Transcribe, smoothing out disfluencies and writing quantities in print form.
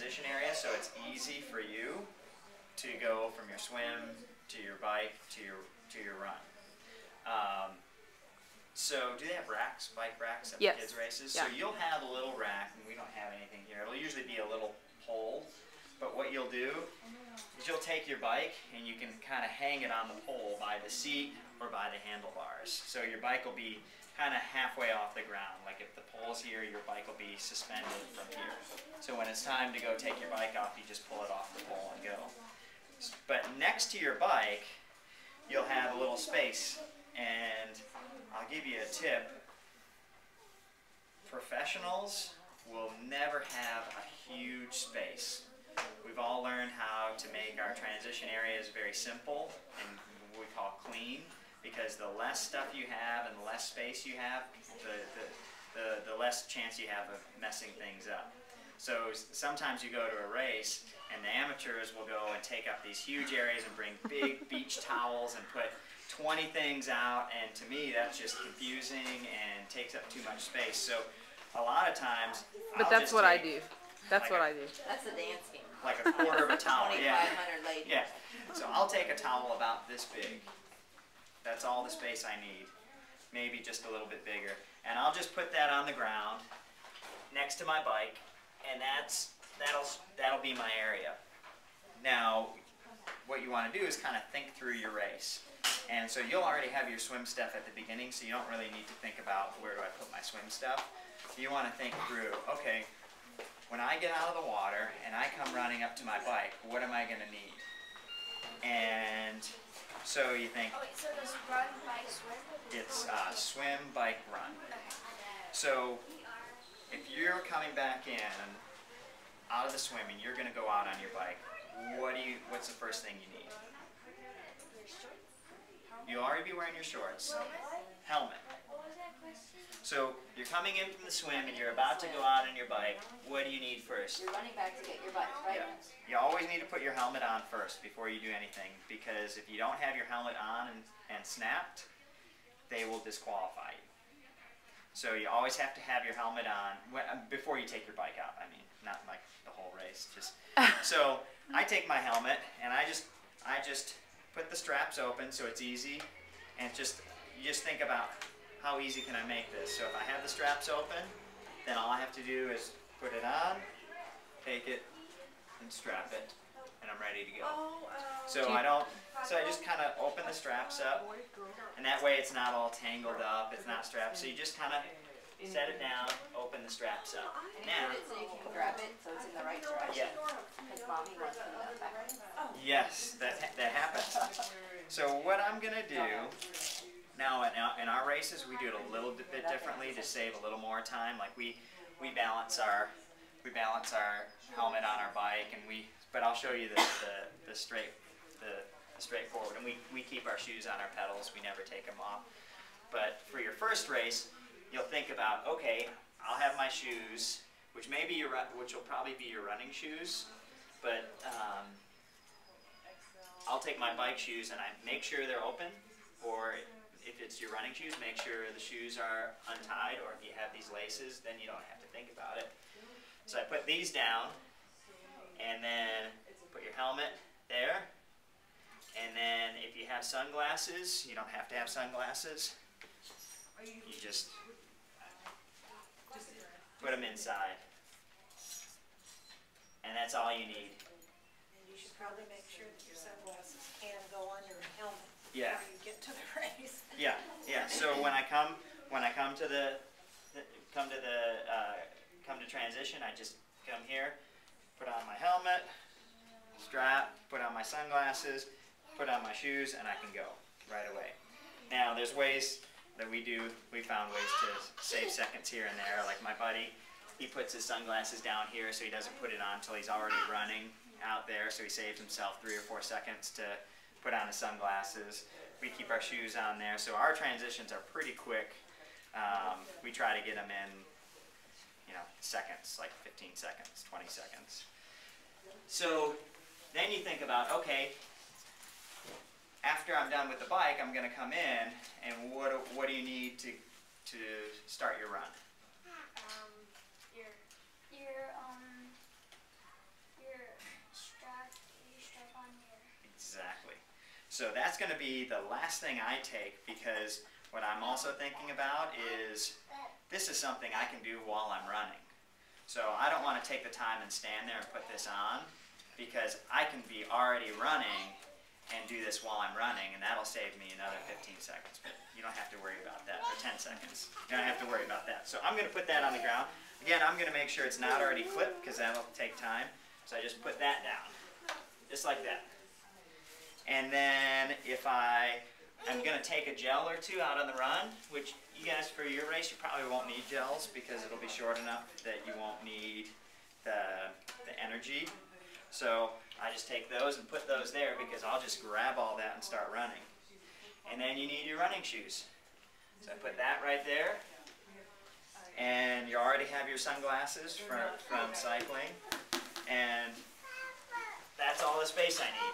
transition area, so it's easy for you to go from your swim to your bike to your run. So do they have racks, bike racks at the kids' races? Yeah. So you'll have a little rack, and we don't have anything here. It'll usually be a little pole, but what you'll do is you'll take your bike and you can kind of hang it on the pole by the seat or by the handlebars. So your bike will be kind of halfway off the ground. Like if the pole's here, your bike will be suspended from here. So when it's time to go take your bike off, you just pull it off the pole and go. But next to your bike, you'll have a little space, and I'll give you a tip. Professionals will never have a huge space. We've all learned how to make our transition areas very simple and what we call clean, because the less stuff you have and the less space you have, the less chance you have of messing things up. So sometimes you go to a race and the amateurs will go and take up these huge areas and bring big beach towels and put 20 things out, and to me that's just confusing and takes up too much space. So a lot of times But that's what I do. That's what I do. That's a dance game. Like a quarter of a towel. 2,500 ladies. Yeah. So I'll take a towel about this big. That's all the space I need. Maybe just a little bit bigger. And I'll just put that on the ground next to my bike, and that'll be my area. Now, what you want to do is kind of think through your race. And so you'll already have your swim stuff at the beginning, so you don't really need to think about where do I put my swim stuff. You want to think through, okay, when I get out of the water and I come running up to my bike, what am I going to need? And so you think, Oh, so does run, bike, swim? it's swim, bike, run. So if you're coming back in out of the swimming, you're going to go out on your bike. What's the first thing you need? You'll already be wearing your shorts. Helmet. So you're coming in from the swim and you're about to go out on your bike. What do you need first? You're running back to get your bike, right? Yeah. You always need to put your helmet on first before you do anything, because if you don't have your helmet on and snapped, they will disqualify you. So you always have to have your helmet on before you take your bike out. I mean, not like the whole race. Just so I take my helmet and I just put the straps open so it's easy, and you just think about how easy can I make this. So if I have the straps open, then all I have to do is put it on, take it, and strap it, and I'm ready to go. So I just kind of open the straps up, and that way it's not all tangled up, it's not strapped. So you just kind of set it down, open the straps up. Now, Put it so you can grab it so it's in the right direction. yeah. Because mommy wants to know that. Yes, that happens. So what I'm going to do, now in our races we do it a little bit differently to save a little more time. Like we balance our helmet on our bike, and but I'll show you the straightforward. And we keep our shoes on our pedals. We never take them off. But for your first race, you'll think about, okay, I'll have my shoes, which will probably be your running shoes, but I'll take my bike shoes and I make sure they're open, or if it's your running shoes, make sure the shoes are untied, or if you have these laces, then you don't have to think about it. So I put these down, and then put your helmet there, and then if you have sunglasses, you don't have to have sunglasses. You just put them inside, and that's all you need. And you should probably make sure that your sunglasses can go on your helmet Yeah. before you get to the race. Yeah, yeah. So when I come to transition, I just come here, put on my helmet, strap, put on my sunglasses, put on my shoes, and I can go right away. Now there's ways that we found ways to save seconds here and there. Like my buddy, he puts his sunglasses down here so he doesn't put it on until he's already running out there, so he saves himself 3 or 4 seconds to put on his sunglasses. We keep our shoes on there, so our transitions are pretty quick. We try to get them in, seconds, like 15 seconds, 20 seconds. So then you think about, okay, after I'm done with the bike, I'm going to come in, and what do you need to Your So that's going to be the last thing I take, because what I'm also thinking about is this is something I can do while I'm running. So I don't want to take the time and stand there and put this on, because I can be already running and do this while I'm running, and that'll save me another 15 seconds. But you don't have to worry about that, or 10 seconds. You don't have to worry about that. So I'm going to put that on the ground. Again, I'm going to make sure it's not already clipped, because that'll take time. So I just put that down, just like that. And then if I'm going to take a gel or two out on the run, which you guys, for your race, you probably won't need gels, because it'll be short enough that you won't need the energy. So I just take those and put those there, because I'll just grab all that and start running. And then you need your running shoes. So I put that right there. And you already have your sunglasses from cycling. And that's all the space I need.